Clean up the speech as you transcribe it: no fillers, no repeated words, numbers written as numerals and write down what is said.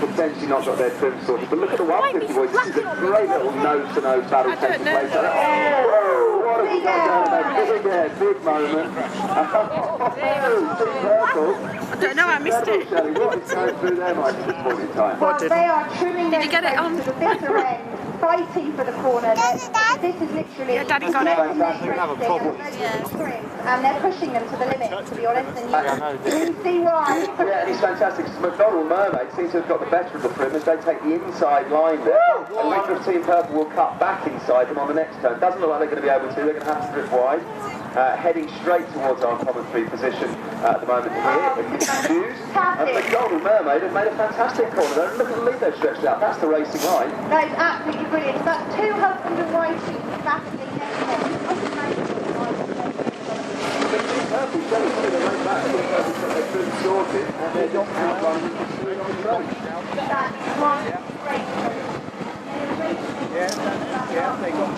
Potentially not got their trim sorted, but look at the 150 boys. This is a great little nose-to-nose battle taking place. Oh, what a big big moment. I don't know, I missed it. What is going through their minds at this point in time? Well, they are trimming Did you get it on? to the bitter end, fighting for the corner. This is literally... Yeah, Daddy got it. And they're pushing them to the limit, to be honest, and you can see why. Yeah, and he's fantastic. McDonald Mermaid seems to have got the better of the trim as they take the inside line there. And Leader of Team Purple will cut back inside them on the next turn. Doesn't look like they're going to be able to. They're going to have to drift wide. Heading straight towards our commentary position at the moment here in Mr. Hughes. And McDonald Mermaid have made a fantastic corner there. And look at the lead they've stretched out. That's the racing line. That is absolutely brilliant. That's two husband and wife teams battling head-to-head. Purple showing through the right back. They've been sorted and they're just outrunning the speed on the road. That's one great. Yeah, they got